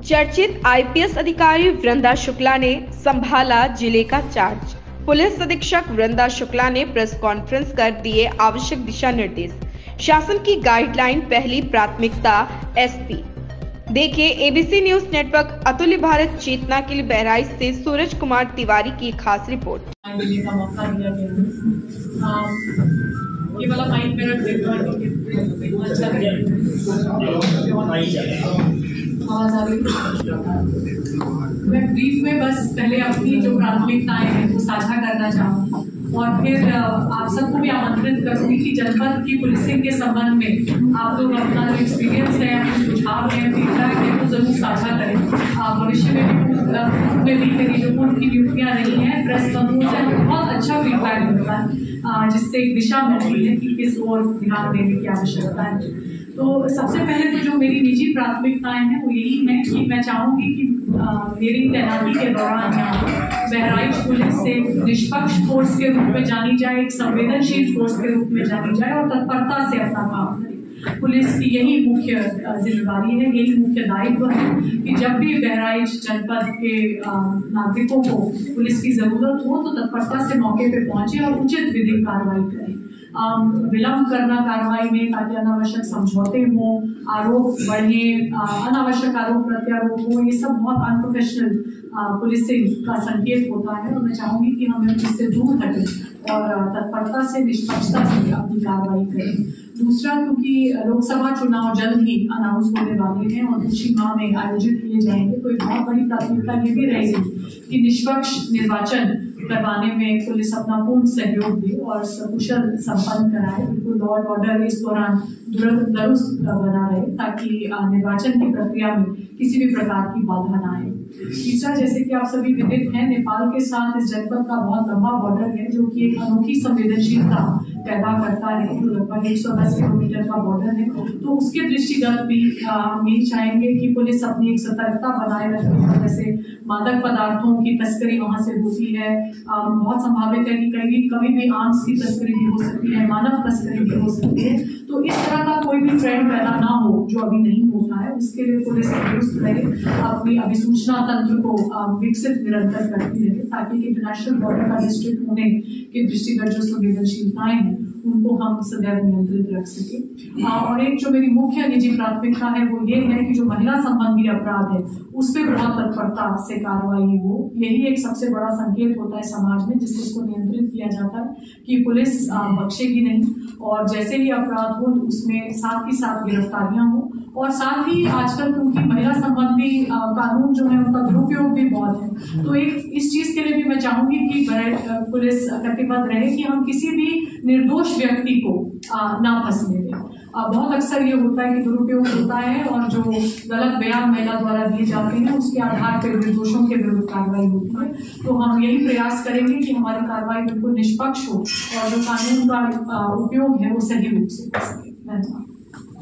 चर्चित आईपीएस अधिकारी वृंदा शुक्ला ने संभाला जिले का चार्ज। पुलिस अधीक्षक वृंदा शुक्ला ने प्रेस कॉन्फ्रेंस कर दिए आवश्यक दिशा निर्देश। शासन की गाइडलाइन पहली प्राथमिकता एसपी। देखिए एबीसी न्यूज नेटवर्क अतुल्य भारत चेतना के लिए बहराइच से सूरज कुमार तिवारी की खास रिपोर्ट। ये वाला माइक मेरा आवाज आ रही है। मैं ब्रीफ में बस पहले अपनी जो प्राथमिकताएं हैं वो साझा करना चाहूँ और फिर आप सबको भी आमंत्रित करूंगी कि जनपद की पुलिसिंग के संबंध में आप लोग अपना जो एक्सपीरियंस है, अपने सुझाव है, फीडबैक है वो जरूर साझा करें। भविष्य में भी मेरी जो पूर्व की ड्यूटियाँ रही हैं प्रेस समूह से बहुत अच्छा फीडबैक मिलता है, जिससे एक दिशा मिलती है कि किस ओर ध्यान देने की आवश्यकता है। तो सबसे पहले तो जो मेरी निजी प्राथमिकताएं हैं वो यही है कि मैं चाहूंगी कि मेरी तैनाती के दौरान बहराइच पुलिस से निष्पक्ष फोर्स के रूप में जानी जाए, एक संवेदनशील फोर्स के रूप में जानी जाए और तत्परता से अपना काम करे। पुलिस की यही मुख्य जिम्मेदारी है, यही मुख्य दायित्व है कि जब भी बहराइच जनपद के नागरिकों को पुलिस की जरूरत हो तो तत्परता से मौके पर पहुंचे और उचित विधिक कार्रवाई करें। विलंब करना कार्रवाई में ताकि अनावश्यक समझौते हों, आरोप बढ़े, अनावश्यक आरोप प्रत्यारोप हो, ये सब बहुत अनप्रोफेशनल पुलिसिंग का संकेत होता है और मैं चाहूंगी कि हम इससे दूर हटें और तत्परता से निष्पक्षता से अपनी कार्रवाई करें। दूसरा, क्योंकि लोकसभा चुनाव जल्द ही अनाउंस होने वाले हैं और इसी माह में आयोजित किए जाएंगे, तो एक बहुत बड़ी प्राथमिकता ये भी रहेगी कि निष्पक्ष निर्वाचन करवाने में पुलिस अपना पूर्ण सहयोग दे और सकुशल संपन्न कराए। बिल्कुल लॉ एंड ऑर्डर इस दौरान दुरुस्त बना रहे ताकि निर्वाचन की प्रक्रिया में किसी भी प्रकार की बाधा न आए। तीसरा, जैसे कि आप सभी विदित हैं, नेपाल के साथ इस जनपद का बहुत लंबा बॉर्डर है जो कि एक अनोखी संवेदनशीलता पैदा करता है, जो लगभग 110 किलोमीटर का बॉर्डर है। तो उसके दृष्टिगत भी हम यही चाहेंगे कि पुलिस अपनी एक सतर्कता बनाए रखे। जैसे मादक पदार्थों की तस्करी वहां से होती है, बहुत संभावित है कि कभी भी आर्म्स की तस्करी भी हो सकती है, मानव तस्करी भी हो सकती है। तो इस तरह का कोई भी ट्रेंड पैदा ना हो जो अभी नहीं होता है, उसके लिए पुलिस दुरुस्त रहे, अपनी अभिसूचना तंत्र को विकसित निरंतर करती रहे ताकि इंटरनेशनल बॉर्डर का डिस्ट्रिक्ट होने के दृष्टिगत जो संवेदनशीलताएं हैं उनको हम सदैव नियंत्रित रख सके। और एक जो मेरी मुख्य निजी प्राथमिकता है वो ये है कि जो महिला संबंधी अपराध है उस पर बहुत तत्परता से कार्रवाई हो। यही एक सबसे बड़ा संकेत होता है समाज में जिससे इसको नियंत्रित किया जाता है कि पुलिस बख्शेगी नहीं और जैसे ही अपराध हो तो उसमें साथ ही साथ गिरफ्तारियां हो। और साथ ही आजकल क्योंकि महिला संबंधी कानून जो है उनका दुरुपयोग भी बहुत है, तो एक इस चीज के लिए भी मैं चाहूंगी कि पुलिस कटिबद्ध रहे कि हम किसी भी निर्दोष व्यक्ति को ना फंसने दें। बहुत अक्सर ये होता है कि दुरुपयोग होता है और जो गलत बयान महिला द्वारा दिए जाते हैं उसके आधार पर निर्दोषों के विरुद्ध कार्रवाई होती है। तो हम यही प्रयास करेंगे कि हमारी कार्रवाई बिल्कुल निष्पक्ष हो और जो कानून का उपयोग है वो सही रूप से हो सके। धन्यवाद।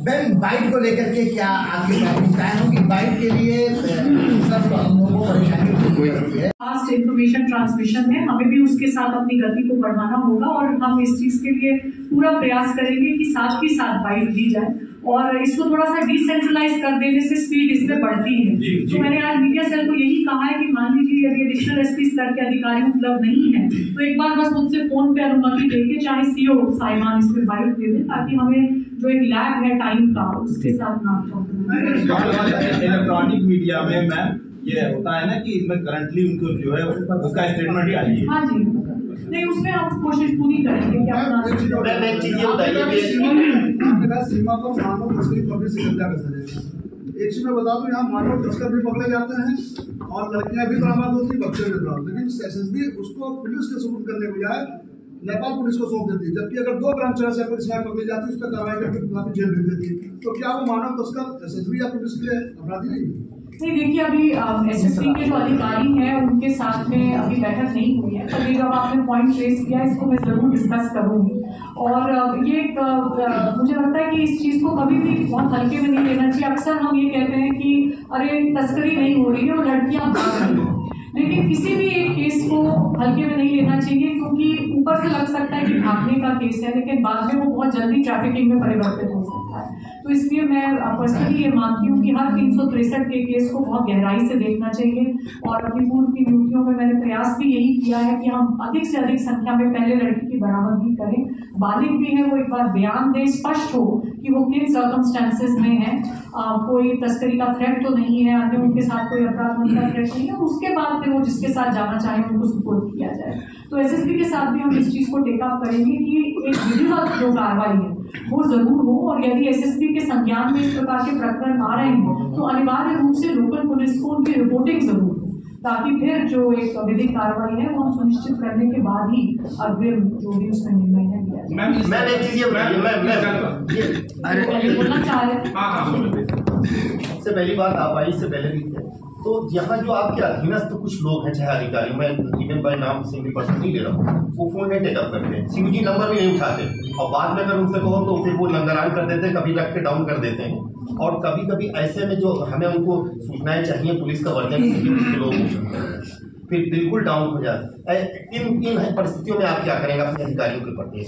बेल बाइट को लेकर के क्या आपकी प्राथमिकताएं होगी? बाइट के लिए सब लोगों को परेशानी होती है। फास्ट इंफॉर्मेशन ट्रांसमिशन में हमें भी उसके साथ अपनी गति को बढ़ाना होगा और हम इस चीज के लिए पूरा प्रयास करेंगे कि साथ ही साथ बाइट दी जाए और इसको थोड़ा सा डिसेंट्रलाइज कर देने से स्पीड इसमें बढ़ती है। तो मैंने आज मीडिया सेल को यही कहा है कि मान लीजिए यदि एडिशनल एसपी स्तर के अधिकारी उपलब्ध नहीं है तो एक बार बस मुझसे फोन पे अनुमति देके चाहे सीओ साइमान इसमें बाइट दे दे ताकि हमें जो एक लैग है टाइम का उसके साथ ना इलेक्ट्रॉनिक मीडिया में मैम ये होता है ना कि इसमें करंटली उनको जो है उसका स्टेटमेंट ही आई है। हाँ जी, नहीं उसमें हम कोशिश पूरी करेंगे कि सीमा को मानव तस्करी पकड़ने से कब्जा कर सके। एक चीज मैं बता दूं, यहाँ मानव तस्कर भी पकड़े जाते हैं और लड़कियां भी बरामद होती है, बच्चे भी बरामद, लेकिन एसएसबी उसको पुलिस के सुपुर्द करने के बजाय नेपाल पुलिस को सौंप देती है। जबकि अगर 2 ग्राम चरस या पुलिस पकड़ी जाती है उस पर कार्रवाई करके जेल भेज देती है। तो क्या वो मानव तस्कर एसएसबी या पुलिस के लिए अपराधी नहीं? नहीं, देखिए अभी एसएसपी के जो अधिकारी हैं उनके साथ में अभी बैठक नहीं हुई है, तभी जब आपने पॉइंट रेस किया इसको मैं जरूर डिस्कस करूंगी। और ये मुझे लगता है कि इस चीज को कभी भी बहुत हल्के में नहीं लेना चाहिए। अक्सर हम ये कहते हैं कि अरे तस्करी नहीं हो रही है और लड़कियां भाग रही हैं, लेकिन किसी भी एक केस को हल्के में नहीं लेना चाहिए क्योंकि ऊपर से लग सकता है कि भागने का केस है लेकिन बाद में वो बहुत जल्दी ट्रैफिकिंग में परिवर्तित हो सकता है। तो इसलिए मैं पर्सनली ये मानती हूँ कि हर 363 के केस को बहुत गहराई से देखना चाहिए। और अपनी पूर्व की नियुक्तियों में मैंने प्रयास भी यही किया है कि हम अधिक से अधिक संख्या में पहले लड़की की बरामदगी करें। बालिग भी है वो एक बार बयान दे, स्पष्ट हो कि वो किन सर्कमस्टेंसेज में है, कोई तस्करी का थ्रेट तो नहीं है, अन्य उनके साथ कोई अपराध का थ्रेट नहीं है, उसके बाद फिर वो जिसके साथ जाना चाहे उनको सुपुर्द किया जाए। तो एसएसपी के साथ भी हम इस चीज़ को टेकअप करेंगे कि एक विधिवत जो कार्रवाई है वो जरूर हो। और यदि एसएसपी के संज्ञान में इस प्रकार के प्रकरण आ रहे हैं तो अनिवार्य रूप से लोकल पुलिस को उनकी रिपोर्टिंग जरूर हो, ताकि फिर जो एक विधिक कार्रवाई है वो हम सुनिश्चित करने के बाद ही अग्रिम जो भी उसमें निर्णय है लिया जाए। मैं एक चीज बोलना चाह रहे सबसे पहली बात आप आई से पहले भी थे, तो यहाँ जो आपके अधीनस्थ कुछ लोग हैं, चाहे अधिकारी, मैं इवन बाय नाम सिंगल पर्सन नहीं ले रहा हूँ, वो फोन नहीं टेकअप करते, सीयूजी नंबर भी नहीं उठाते, और बाद में अगर उनसे कहो तो फिर वो लंगरान कर देते हैं, कभी रख के डाउन कर देते हैं। और कभी कभी ऐसे में जो हमें उनको सूचनाएं चाहिए पुलिस का वर्जन लोग फिर बिल्कुल डाउन हो जाए। इन परिस्थितियों में आप क्या करेंगे अपने अधिकारियों के प्रति?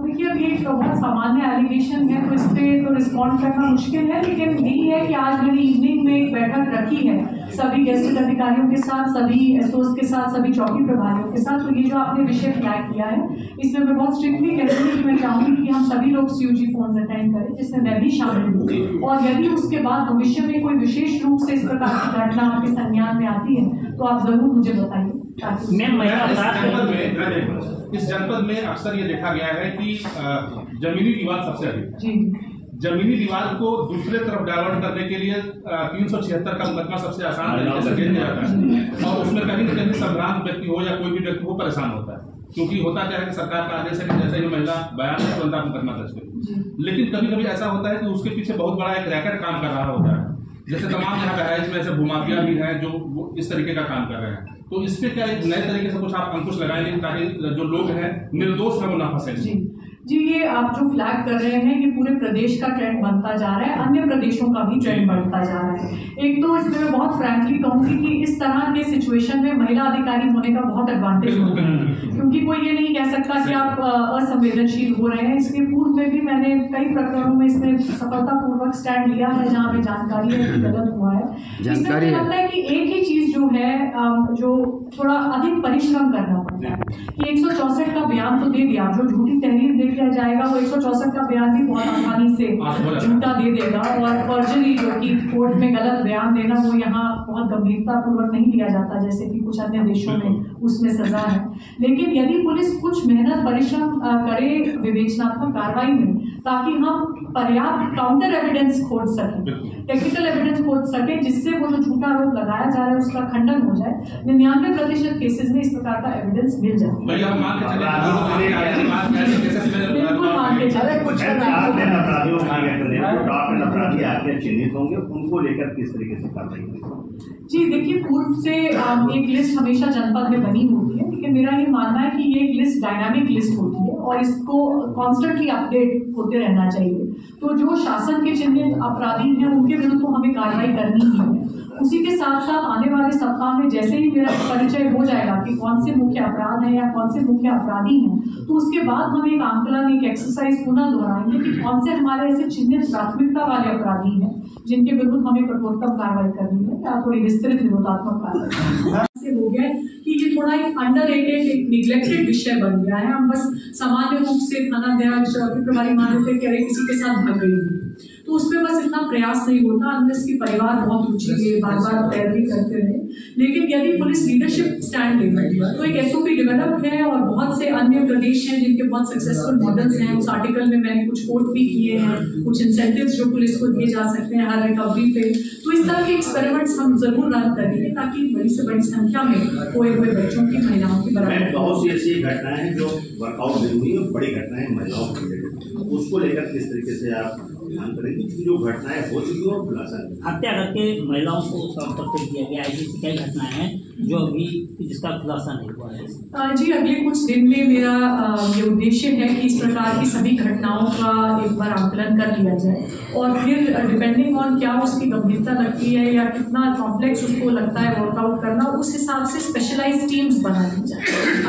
देखिए, अभी एक बहुत सामान्य एलिगेशन है तो इस पर तो रिस्पॉन्ड करना मुश्किल है, लेकिन यही है कि आज मैंने इवनिंग में एक बैठक रखी है सभी गेस्टेड अधिकारियों के साथ, सभी एसओस के साथ, सभी चौकी प्रभारियों के साथ। तो ये जो आपने विषय फ्लैग किया है इसमें मैं बहुत स्ट्रिक्टली कह रही हूँ कि मैं चाहूँगी कि हम सभी लोग सीयूजी फोन अटेंड करें, जिसमें मैं भी शामिल हूँ। और यदि उसके बाद भविष्य में कोई विशेष रूप से इस प्रकार की घटना आपके संज्ञान में आती है तो आप जरूर मुझे बताइए। इस जनपद में अक्सर ये देखा गया है कि जमीनी विवाद सबसे अधिक है। जमीनी विवाद को दूसरे तरफ डाइवर्ट करने के लिए 376 का मुकदमा सबसे आसान तरीके से किया जाता है, और उसमें कहीं न कहीं संभ्रांत व्यक्ति हो या कोई भी व्यक्ति हो परेशान होता है, क्योंकि होता क्या है कि सरकार का आदेश है कि जैसे ही महिला बयान है तुरंत मुकदमा दर्ज करें। लेकिन कभी कभी ऐसा होता है कि उसके पीछे बहुत बड़ा एक रैकेट काम कर रहा होता है, जैसे तमाम यहाँ बहराइच में ऐसे भूमाफिया भी हैं जो इस तरीके का काम कर रहे हैं। तो इस पे क्या एक नए तरीके से कुछ आप अंकुश लगाएंगे ताकि जो लोग हैं निर्दोष है वो ना फंसे? जी, ये आप जो फ्लैग कर रहे हैं ये पूरे प्रदेश का ट्रेंड बनता जा रहा है, अन्य प्रदेशों का भी ट्रेंड बढ़ता जा रहा है। एक तो इसमें मैं बहुत फ्रैंकली कहूँगी कि इस तरह के सिचुएशन में महिला अधिकारी होने का बहुत एडवांटेज होता है, क्योंकि कोई ये नहीं कह सकता कि आप असंवेदनशील हो रहे हैं। इसके पूर्व में भी मैंने कई प्रकरणों में इसमें सफलतापूर्वक स्टैंड लिया है जहाँ हमें जानकारी है कि गलत हुआ है। इसमें मुझे लगता है कि एक ही चीज जो है जो थोड़ा अधिक परिश्रम करना पड़ता है कि 164 का बयान तो दे दिया, जो झूठी तहरीर दे दिया जाएगा वो 164 का बयान भी बहुत आसानी से झूठा दे देगा, और फर्जरी जो कि कोर्ट में गलत बयान देना वो यहाँ बहुत गंभीरता पूर्वक नहीं लिया जाता जैसे कि कुछ अन्य देशों में उसमें सजा है। लेकिन यदि पुलिस कुछ मेहनत परिश्रम करे विवेचनात्मक कार्रवाई में, ताकि हम पर्याप्त काउंटर एविडेंस खोज सकें, टेक्निकल एविडेंस खोज सकें, जिससे वो जो झूठा आरोप लगाया जा रहा है उसका खंडन हो जाए, 99% केसेस में इस प्रकार का एविडेंस मिल जाए। चिन्हित होंगे उनको लेकर किस तरीके से कार्रवाई? जी देखिए, पूर्व से एक लिस्ट हमेशा जनपद में बनी होती है, लेकिन मेरा ये मानना है कि ये एक लिस्ट डायनामिक लिस्ट होती है और इसको कॉन्स्टेंटली अपडेट होते रहना चाहिए। तो जो शासन के चिन्हित अपराधी हैं उनके विरुद्ध तो हमें कार्रवाई करनी ही है। उसी के साथ साथ आने वाले सप्ताह में जैसे ही मेरा परिचय हो जाएगा कि कौन से मुख्य अपराध हैं या कौन से मुख्य अपराधी हैं, तो उसके बाद हम एक आंकलन, एक एक्सरसाइज पुनः दोहराएंगे कि कौन से हमारे ऐसे चिन्हित प्राथमिकता वाले अपराधी हैं जिनके विरुद्ध हमें कठोरतम कार्रवाई करनी है या थोड़ी विस्तृत निरोधात्मक कार्रवाई। हो गया कि ये थोड़ा एक अंडररेटेड, एक निग्लेक्टेड विषय बन गया है। हम बस सामान्य रूप से थानाध्यक्ष और प्रभारी मान लेते कह रहे किसी के साथ भाग गई, तो उसमें बस इतना प्रयास नहीं होता। अंदर इसकी परिवार बहुत रुचि है, बार बार पैरवी करते रहे। लेकिन यदि पुलिस लीडरशिप स्टैंड ले तो एक एसओपी डेवलप है और बहुत से अन्य प्रदेश हैं जिनके बहुत सक्सेसफुल मॉडल्स हैं। उस आर्टिकल में मैंने कुछ कोट भी किए हैं, कुछ इंसेंटिव्स जो पुलिस को दिए जा सकते हैं हर रिकवरी पे। तो इस तरह के एक्सपेरिमेंट्स हम जरूर रन करेंगे ताकि बड़ी से बड़ी संख्या में खोए हुए बच्चों की, महिलाओं की बराबर। बहुत सी ऐसी घटनाएं हैं जो वर्कआउट जरूरी है, बड़ी घटनाएं महिलाओं को लेकर, उसको लेकर किस तरीके से आप ध्यान करेंगे कि जो घटनाएं हो चुकी हो खुलासा हत्या करके महिलाओं को संपर्क किया गया, ऐसी कई घटनाएं हैं जो अभी जिसका खुलासा नहीं हुआ है? जी, अगले कुछ दिन में मेरा ये उद्देश्य है कि इस प्रकार की सभी घटनाओं का एक बार आंकलन कर लिया जाए और फिर डिपेंडिंग ऑन क्या उसकी गंभीरता लगती है या कितना कॉम्प्लेक्स उसको लगता है वर्कआउट करना, उस हिसाब से स्पेशलाइज्ड टीम्स बना दी जाए।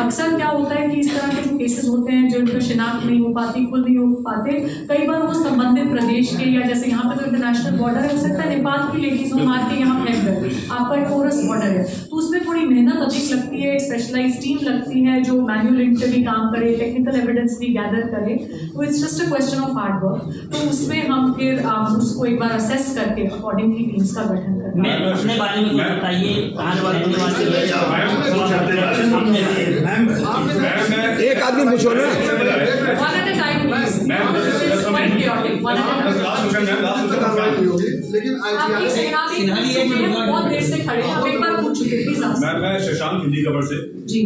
अक्सर क्या होता है कि इस तरह के जो केसेस होते हैं जो उनकी शिनाख्त नहीं हो पाती, खुद नहीं हो पाते, कई बार वो संबंधित देश के, या जैसे यहाँ पे तो इंटरनेशनल बॉर्डर है, हो सकता है नेपाल की लेडीज हो मार के यहाँ फेंक गए, आपका टोरस बॉर्डर है, तो उसमें थोड़ी मेहनत अधिक लगती है, स्पेशलाइज टीम लगती है जो मैनुअल इंटरव्यू काम करे, टेक्निकल एविडेंस भी गैदर करे, तो it's just a question of hard work. तो उसमें हम फिर उसको एक बार असेस करके अकॉर्डिंगली टीम्स का गठन करते हैं। अपने बारे में बताइए, कहाँ रहने वाले एक आदमी पूछो ना। लेकिन बहुत देर से खड़े हैं, एक बार पूछ चुके, प्लीज। मैं शशांक, हिंदी खबर से जी।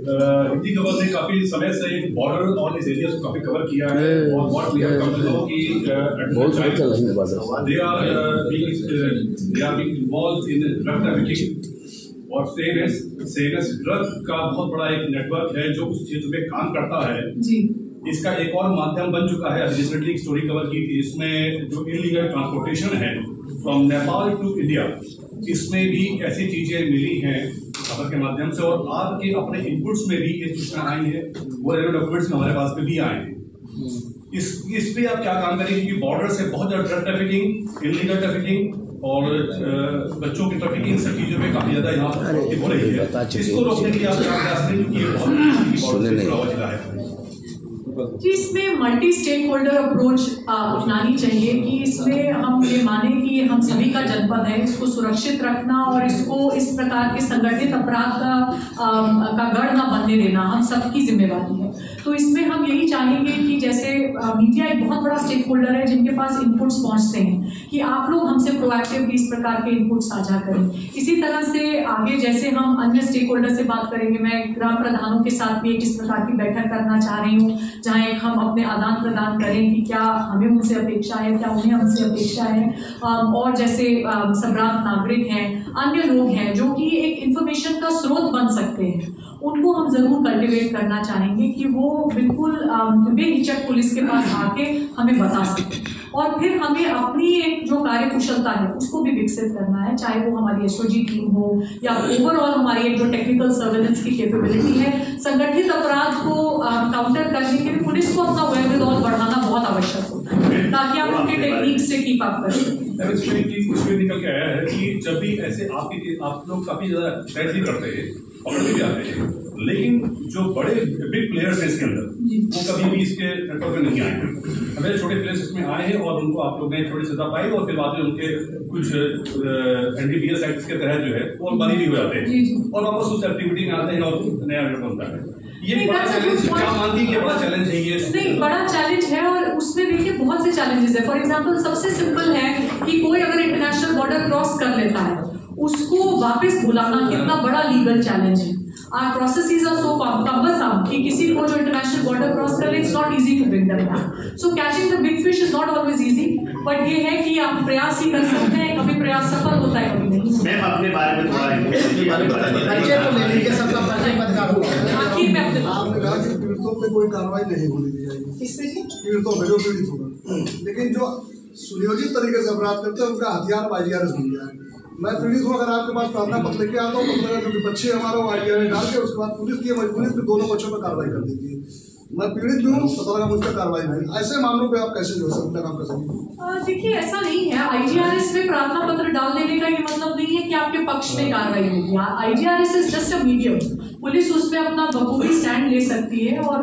हिंदी खबर ने काफी समय से बॉर्डर और इस एरिया को काफी कवर किया है और बहुत क्लियर कर दो कि they are being involve in drug trafficking, और सेम एस ड्रग का बहुत बड़ा एक नेटवर्क है जो उस क्षेत्र में काम करता है जी। इसका एक और माध्यम बन चुका है। रिसेंटली एक स्टोरी कवर की थी, इसमें जो इलीगल ट्रांसपोर्टेशन है फ्रॉम नेपाल टू इंडिया, इसमें भी ऐसी चीजें मिली हैं खबर के माध्यम से, और आपके अपने इनपुट्स में भी ये सूचना आई है, वो रेलवे डॉक्यूमेंट्स हमारे पास में भी आए हैं। इस पे आप क्या काम करेंगे, क्योंकि बॉर्डर से बहुत ज्यादा ड्रग ट्रैफिकिंग, इलीगल ट्रैफिकिंग और बच्चों की ट्रैफिकिंग, सब चीजों में काफी ज्यादा यहाँ पर हो रही है। इसको रोकने के लिए आप क्या प्रयास करेंगे, क्योंकि ये बहुत है जी। इसमें मल्टी स्टेक होल्डर अप्रोच अपनानी चाहिए कि इसमें हम ये माने कि ये हम सभी का जनपद है, इसको सुरक्षित रखना और इसको इस प्रकार के संगठित अपराध का गढ़ ना बनने देना हम सबकी जिम्मेवारी है। तो इसमें हम यही चाहेंगे कि जैसे मीडिया एक बहुत बड़ा स्टेक होल्डर है जिनके पास इनपुट्स पहुंचते हैं, कि आप लोग हमसे प्रोएक्टिवली इस प्रकार के इनपुट साझा करें। इसी तरह से आगे जैसे हम अन्य स्टेक होल्डर से बात करेंगे, मैं ग्राम प्रधानों के साथ भी एक इस प्रकार की बैठक करना चाह रही हूँ जहाँ एक हम अपने आदान प्रदान करें कि क्या हमें उनसे अपेक्षा है, क्या उन्हें हमसे अपेक्षा है, और जैसे संभ्रांत नागरिक हैं, अन्य लोग हैं जो कि एक इंफॉर्मेशन का स्रोत बन सकते हैं, उनको हम जरूर कल्टिवेट करना चाहेंगे कि वो बिल्कुल बेहिचक पुलिस के पास आके हमें बता सकें, और फिर हमें अपनी एक जो कार्य कुशलता है उसको भी विकसित करना है, चाहे वो हमारी एसओजी टीम हो या ओवरऑल हमारी एक जो टेक्निकल सर्वेलेंस की कैपेबिलिटी है। संगठित अपराध को काउंटर करने के लिए पुलिस को अपना वेयरविदॉल बढ़ाना बहुत आवश्यक होता है, ताकि आप उनके टेक्निक से कीप अप कर सकें। इसमें निकल के आया है कि जब भी ऐसे आप लोग काफी ज्यादा ट्रेड भी करते हैं, पकड़ने भी आते हैं, लेकिन जो बड़े बिग प्लेयर्स हैं इसके अंदर वो कभी भी इसके नेटवर्क में नहीं आए हैं। हमारे छोटे प्लेयर्स इसमें आए हैं और उनको आप लोग ने थोड़ी सजा पाई, और फिर बाद में उनके कुछ NDPS एक्ट के तहत जो है वो बरी भी हो जाते हैं और वापस उस एक्टिविटी में आते हैं और नया बनता है। ये बड़ा चैलेंज क्या मानती है, बड़ा चैलेंज है ये? नहीं, बड़ा चैलेंज है, और उसमें देखिए बहुत से चैलेंजेस है। फॉर एग्जांपल सबसे सिंपल है कि कोई अगर इंटरनेशनल बॉर्डर क्रॉस कर लेता है उसको वापस बुलाना कितना बड़ा लीगल चैलेंज है। Our processes are so cumbersome कि किसी को जो इंटरनेशनल बॉर्डर क्रॉस कर ले, it's not easy to bring them back. So catching the big fish is not always easy, but ये है कि आप प्रयास ही कर सकते हैं, कभी प्रयास सफल होता है कभी नहीं। मैम अपने बारे में थोड़ा आखिर में अपने आपने कहा कि पीड़ितों पे कोई कार्रवाई नहीं होनी दी जाएगी, पीड़ितों में जो पीड़ित होगा, लेकिन जो सुनियोजित तरीके से अपराध करते हैं उनका हथियार IGRS बन गया है। मैं पीड़ित हूँ, अगर आपके पास प्रार्थना पत्र लेके आता हूँ, पत्र जो विपक्षी हमारा वो IGRS डाल के उसके बाद पुलिस की मजबूरी फिर दोनों पक्षों पर कार्रवाई कर देती है। मैं पीड़ित भी हूँ, पता लगा मुझ पर कार्रवाई नहीं, ऐसे मामलों पे आप कैसे जो है काम कर सकेंगे? देखिए ऐसा नहीं है, IGRS में प्रार्थना पत्र डाल देने का ये मतलब नहीं है कि आपके पक्ष में कार्रवाई होगी। IGRS is just a medium, police उसमें अपना बखूबी स्टैंड ले सकती है, और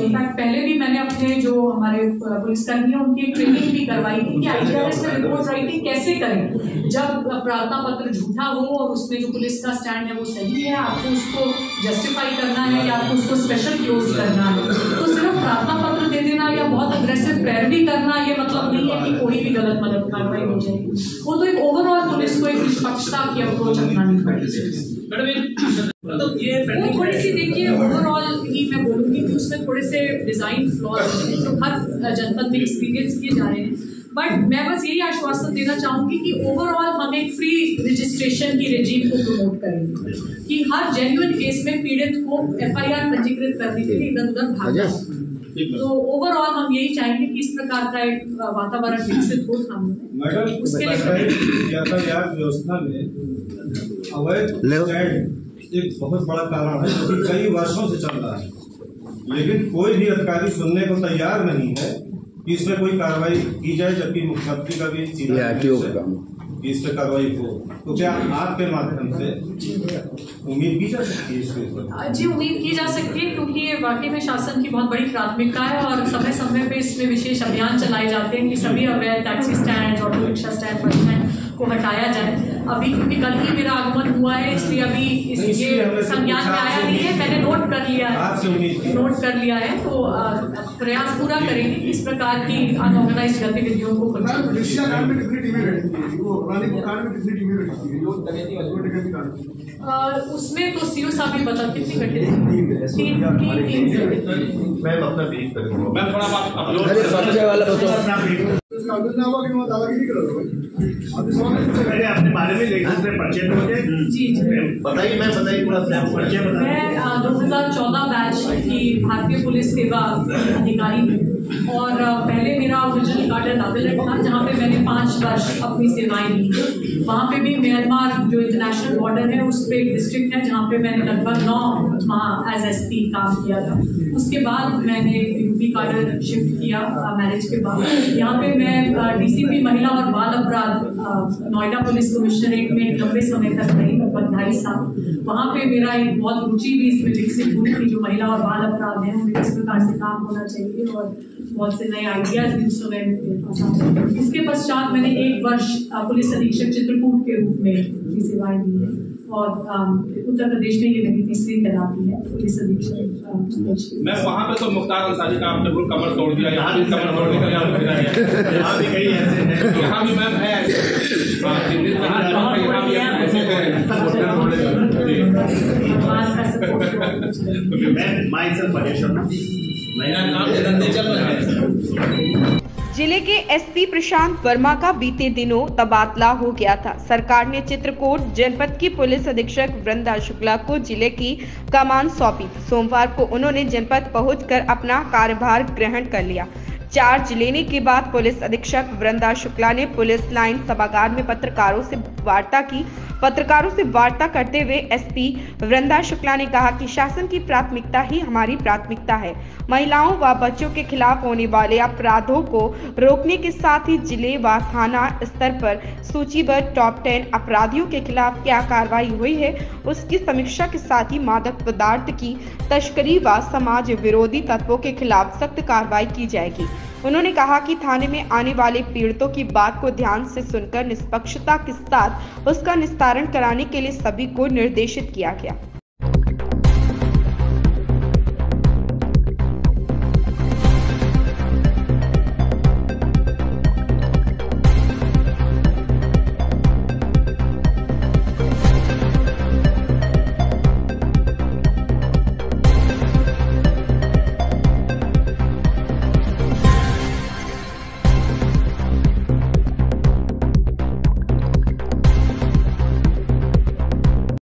इनफैक्ट पहले भी मैंने अपने जो हमारे पुलिसकर्मी हैं उनकी एक ट्रेनिंग भी करवाई थी कि IGRS में रिपोर्ट राइटिंग कैसे करें जब प्रार्थना पत्र झूठा हो और उसमें जो पुलिस का स्टैंड है वो सही है, आपको उसको जस्टिफाई करना है या आपको उसको स्पेशल क्लोज करना है। तो सिर्फ प्रार्थना पत्र दे देना या बहुत अग्रेसिव पैरवी करना ये मतलब नहीं है कि कोई भी गलत मतलब कार्रवाई हो जाएगी। वो तो एक ओवरऑल पुलिस को एक निष्पक्षता की अप्रोच अपनानी पड़ेगी। मतलब ये वो थोड़ी सी देखिए ओवरऑल ही मैं बोलूँगी कि उसमें थोड़े से डिजाइन फ्लॉज हैं जो हर जनपद में एक्सपीरियंस किए जा रहे हैं, बट मैं बस यही आश्वासन देना चाहूँगी कि ओवरऑल हम एक फ्री रजिस्ट्रेशन की रेजीम को प्रमोट करेंगे कि हर जेन्युइन केस में पीड़ित को FIR पंजीकृत करने के लिए इधर उधर भागना। तो ओवरऑल हम यही चाहेंगे कि इस प्रकार का एक वातावरण विकसित हो थाने में। उसके लिए यातायात व्यवस्था में अवैध एक बहुत बड़ा कारण है जो कि कई वर्षों से चल रहा है, लेकिन कोई भी अधिकारी सुनने को तैयार नहीं है कि इसमें कोई कार्रवाई की जाए, जबकि मुख्यमंत्री का भी सीधा कि इस पर कार्रवाई हो, तो क्या आपके माध्यम से उम्मीद की जा सकती है इसके ऊपर? जी, उम्मीद की जा सकती है, क्योंकि ये वाकई में शासन की बहुत बड़ी प्राथमिकता है और समय समय पे इसमें विशेष अभियान चलाए जाते हैं कि सभी अवैध taxi stand, auto rickshaw stand, bus stand को हटाया जाए। अभी क्योंकि कल ही मेरा आगमन हुआ है, इसलिए अभी ये संज्ञान में आया नहीं है, मैंने नोट कर लिया है, तो प्रयास पूरा करेंगे कि इस प्रकार की अनऑर्गेनाइज्ड गतिविधियों को उसमें तो सीओ साहब भी बता कितनी घंटे मैं अपना ब्रीफ करूंगा। मैं थोड़ा बात अपने बारे में लेखन में परिचय दोगे? जी बताइए, मैं पूरा परिचय बताइए। मैं 2014 बैच की भारतीय पुलिस सेवा अधिकारी हूँ और पहले मेरा ओरिजिनल गार्डन नावेलट था, जहाँ पे मैंने 5 वर्ष अपनी सेवाएं दी। वहाँ पे भी म्यांमार जो इंटरनेशनल बॉर्डर है उस पर एक डिस्ट्रिक्ट है जहाँ पे मैंने लगभग 9 माह एज SP काम किया था। उसके बाद मैंने यूपी काडर शिफ्ट किया मैरिज के बाद। यहाँ पे मैं DCP महिला और बाल अपराध नोएडा पुलिस कमिश्नरेट में लंबे समय तक रही, लगभग 2.5 साल। वहाँ पे मेरा एक बहुत रुचि भी इसमें विकसित हुई थी, जो महिला और बाल अपराध है उनमें किस प्रकार से काम होना चाहिए और बहुत से नए आइडियाज भी उस समय। इसके पश्चात मैंने 1 वर्ष पुलिस अधीक्षक चित्रकूट के रूप में अपनी सेवाएं दी है और उत्तर प्रदेश में ये मेरी तीसरी तैनाती है पुलिस अधीक्षक। मैं वहाँ पे तो मुख्तार अंसारी का आपने बिल्कुल कमर तोड़ दिया, यहाँ भी कमर तोड़ने का यहाँ भी कई ऐसे हैं, यहाँ भी मैम है जिले के SP प्रशांत वर्मा का बीते दिनों तबादला हो गया था। सरकार ने चित्रकूट जनपद की पुलिस अधीक्षक वृंदा शुक्ला को जिले की कमान सौंपी। सोमवार को उन्होंने जनपद पहुंचकर अपना कार्यभार ग्रहण कर लिया। चार्ज लेने के बाद पुलिस अधीक्षक वृंदा शुक्ला ने पुलिस लाइन सभागार में पत्रकारों से वार्ता की। पत्रकारों से वार्ता करते हुए SP वृंदा शुक्ला ने कहा कि शासन की प्राथमिकता ही हमारी प्राथमिकता है। महिलाओं व बच्चों के खिलाफ होने वाले अपराधों को रोकने के साथ ही जिले व थाना स्तर पर सूचीबद्ध टॉप 10 अपराधियों के खिलाफ क्या कार्रवाई हुई है उसकी समीक्षा के साथ ही मादक पदार्थ की तस्करी व समाज विरोधी तत्वों के खिलाफ सख्त कार्रवाई की जाएगी। उन्होंने कहा कि थाने में आने वाले पीड़ितों की बात को ध्यान से सुनकर निष्पक्षता के साथ उसका निस्तारण कराने के लिए सभी को निर्देशित किया गया।